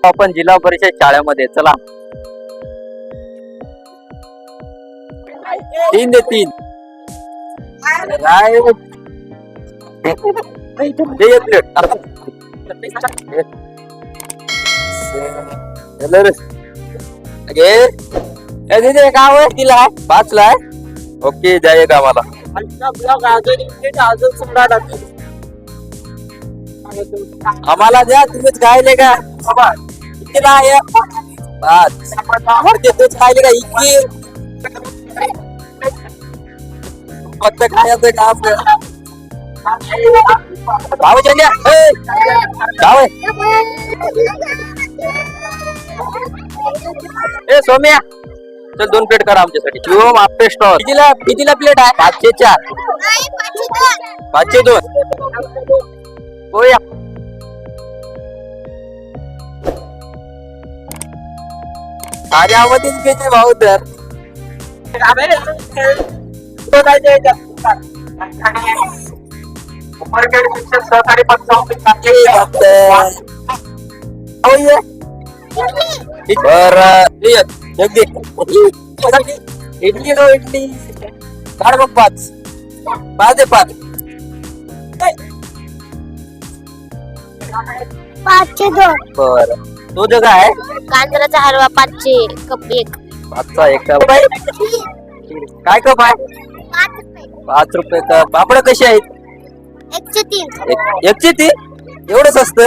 आपण जिल्हा परिषद शाळेमध्ये. चला 3 दे 3. काय दे एक प्लेट. दीदी काय होय तिला 5 ला आहे. ओके जाएगा मला. आम्हाला द्या तुम्हीच खायले का कितीला आहे 5. तूच खायले का इतकी फक्त खायचं काम कर. भाऊ चल्या भाऊ ए सोम्या चल 2 प्लेट करा आमच्यासाठी. शिवम आपे स्टॉल. कितीला प्लेट आहे 504. 502 होया. कार्यावधीच घ्यायचे भाऊ तर सहकारी इडली नो इडली काढ मग 5 दे 5. 502. बर तुझं काय आहे गाजराचा हलवा 5चे कप 1. 5चा 1 कप आहे. काय कप आहे 5 रुपये कप. पापड कशी आहेत 103. 103 एवढंच असतं.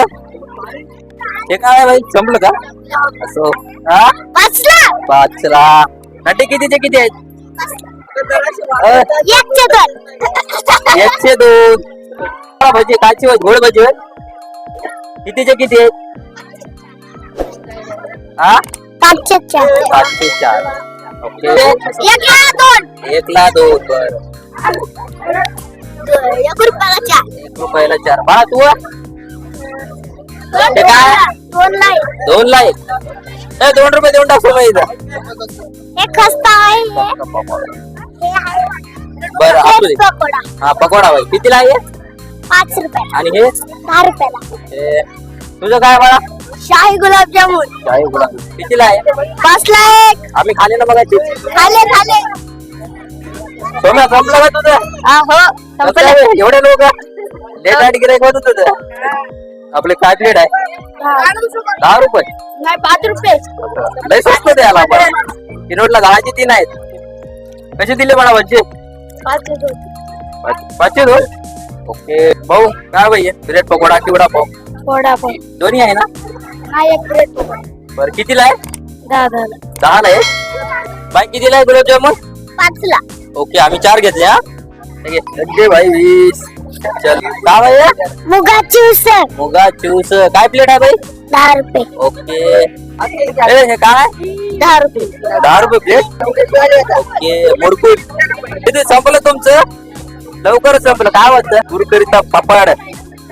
हे काय भाई संपलं का असं. 5 ला नटे कितीचे किती आहेत 102. भजी काची घोड भजी कितीचे किती आहेत 504. ओके 1 ला 2. बर 1 रुपयाला 4. 1 रुपयाला 4. बाळा तू ते काय 2 ला 1. 2 रुपये देऊन टाकू मग इथं. एक खस्ता आहे बरं असू दे. हा पकोडा भाई कितीला आहे 5 रुपये. आणि हे 10 रुपयाला. तुझं काय बाळा शाही गुलाबजामुन शाही गुलाब कितीला आहे 5 ला 1. आम्ही खाले ना मगाची. खाले सोम्या संपलं का तुझं संपलं. एवढे लोक लेट आठ गिरायक होत तुझं. आपले काय प्लेट आहे 10 रुपये नाही 5 रुपये. लय स्वस्त द्यायला आपण. किनोटला 10चे 3 आहेत. कसे दिले मला भजी 502. ओके भाऊ काय भाई ब्रेड पकोडा किवडा पाव वडापाव दोन्ही आहे ना. हा एक प्लेट पकोडा बरं कितीला आहे 10 ला आहे. बाई कितीला आहे गुलाबजामुन 5 ला. ओके आम्ही 4 घेतले. हा दे भाई 20. चल काय भाई मुगाची उसळ मुगा ज्यूस काय प्लेट आहे भाई 10 रुपये. ओके हे काय 10 रुपये. 10 रुपये प्लेट. ओके मुरकुर किती संपलं तुमचं लवकरच संपलं. काय वाटतं कुरकुरीत पापड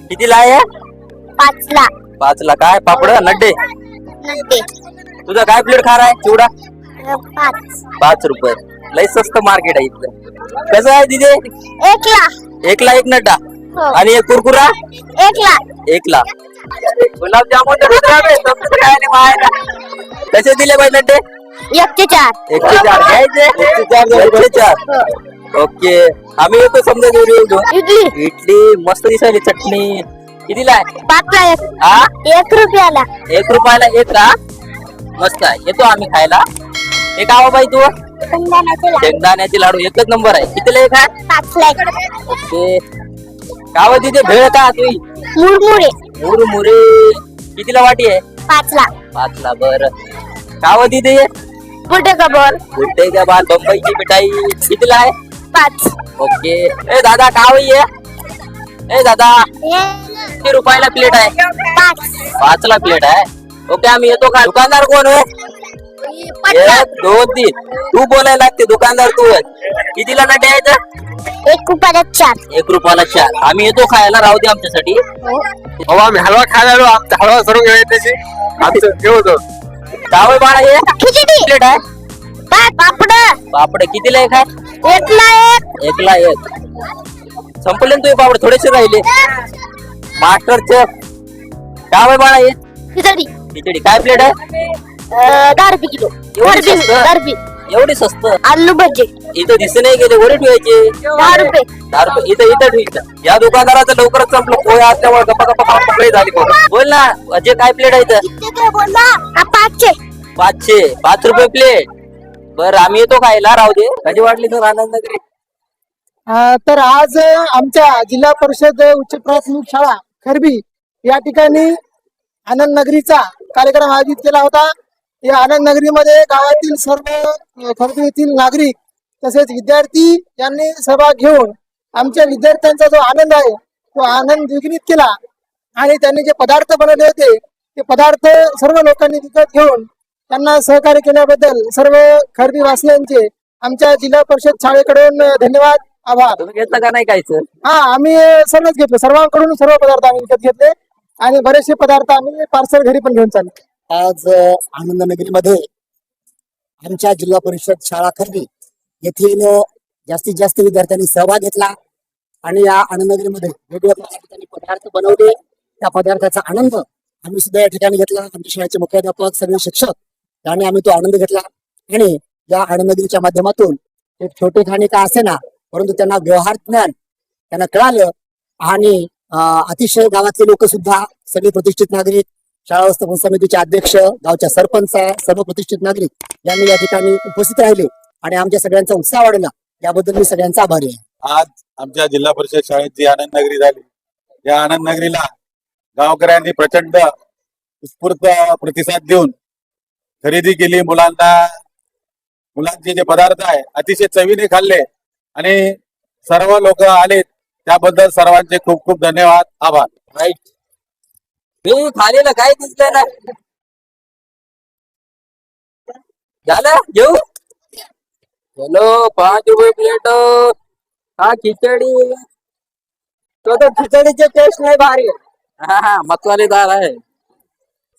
कितीला आहे 5 ला. 5 ला. काय पापड नड्डे नंदे तुझा काय प्लेट खार आहे चिवडा 5 रुपये. लय स्वस्त मार्केट आहे इथलं. कसं आहे तिथे 1 ला. 1 ला 1 नड्डा हो. आणि एक कुरकुरा 1 ला. 1 ला. गुलाबजामुन कसे दिले बाई नड्डे 104. 104 घ्यायचे 104. ओके आम्ही येतो समजा घेऊन इडली इडली मस्त दिसायली. चटणी कितीला आहे 5 ला 1. हा 1 रुपयाला. 1 रुपयाला 1 का मस्त आहे. येतो आम्ही खायला. हे का बाई तू शेंगदाण्याचे लाडू एकच नंबर आहे. कितीला एक आहे 5 ला 1. ओके गाव तिथे भेळ का तुम्ही मुरमुरे मुरमुरे कितीला वाटी आहे 5 ला. 5 ला. बर गाव तिथे कुठे का बॉल गुड्डे का बाल बंबईची मिठाई कितीला आहे 5. ओके ए दादा का आहे ए दादा किती रुपयाला प्लेट आहे 5 ला प्लेट आहे. ओके आम्ही येतो का. दुकानदार कोण आहे 1 2 3 तू बोलायला लागते. दुकानदार तू आहे. कितीला नटे यायचं 1 रुपयाला 4. 1 रुपयाला 4. आम्ही येतो खायला राहू दे आमच्यासाठी. आम्ही हलवा खायला आलो. आमचा हलवा करून घ्यायची आमचं घेऊ काय बाळा हे खिचडी प्लेट आहे पापड पापड कितीला एक आहे 1 ला 1. 1 ला 1. संपले ना तुझे पापड थोडेसे राहिले. मास्टरचे काय बाळा हे खिचडी खिचडी काय प्लेट आहे? 10 रुपये किलो. एवढी स्वस्त? 10 रुपये. एवढी स्वस्त. आलू भजी इथं दिसत नाही गेले वरी ठेवायचे 10 रुपये. 10 रुपये. इथं इथं ठेवायचं. या दुकानदाराचं लवकरच संपलं. पोहे असल्यामुळे गप्पा गप्पा पकडी झाली पोरं. बोल ना अजय काय प्लेट आहे इथं? किती काय बोलला? 500. 500. 5 रुपये प्लेट. बरं आम्ही येतो खायला. राहू दे. कधी वाटली तर आनंद नगरी. तर आज आमच्या जिल्हा परिषद उच्च प्राथमिक शाळा खरबी या ठिकाणी आनंद नगरीचा कार्यक्रम आयोजित केला होता. या आनंद नगरीमध्ये गावातील सर्व खरबी येथील नागरिक तसेच विद्यार्थी यांनी सहभाग घेऊन आमच्या विद्यार्थ्यांचा जो आनंद आहे तो आनंद द्विगुणित केला आणि त्यांनी जे पदार्थ बनवले होते ते पदार्थ सर्व लोकांनी विकत घेऊन त्यांना सहकार्य केल्याबद्दल सर्व खरबी वासियांचे आमच्या जिल्हा परिषद शाळेकडून धन्यवाद, आभार. तुम्ही घेतलं का नाही खायचं? हा, आम्ही सर्वच घेतलं. सर्वांकडून सर्व पदार्थ आम्ही विकत घेतले आणि बरेचसे पदार्थ आम्ही पार्सल घरी पण घेऊन चालले. आज आनंद नगरीमध्ये आमच्या जिल्हा परिषद शाळा खरबी येथील जास्तीत जास्त विद्यार्थ्यांनी सहभाग घेतला आणि या आनंद नगरीमध्ये वेगवेगळ्या ठिकाणी पदार्थ बनवले. त्या पदार्थाचा आनंद आम्ही सुद्धा या ठिकाणी घेतला. आमच्या शाळेचे मुख्याध्यापक, सगळे शिक्षक यांनी आम्ही तो आनंद घेतला आणि या आनंद नगरीच्या माध्यमातून एक छोटे खाणे का असे ना, परंतु त्यांना व्यवहार ज्ञान त्यांना कळालं आणि अतिशय गावातले लोक सुद्धा सगळे प्रतिष्ठित नागरिक, शाळा व्यवस्थापन समितीचे अध्यक्ष, गावच्या सरपंच, सर्व प्रतिष्ठित नागरिक यांनी या ठिकाणी उपस्थित राहिले आणि आमच्या सगळ्यांचा उत्साह वाढला. याबद्दल मी सगळ्यांचा आभारी आहे. आज आमच्या जिल्हा परिषद शाळेत जी आनंद नगरी झाली, या आनंद नगरीला गावकऱ्यांनी प्रचंड उत्स्फूर्त प्रतिसाद देऊन खरेदी केली. मुलांचे जे पदार्थ आहे अतिशय चवीने खाल्ले आणि सर्व लोक आले, त्याबद्दल सर्वांचे खूप खूप धन्यवाद, आभार. राईट. मी खालेलं काय दिसलं ना. झालं घेऊ. चलो 5 रुपये प्लेट. हा खिचडी. तो खिचडीचे टेस्ट नाही भारी. हा मसालेदार आहे.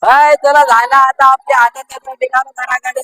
हाय चला झाला आता आपल्या आनंदाचं ठिकाण घराकडे.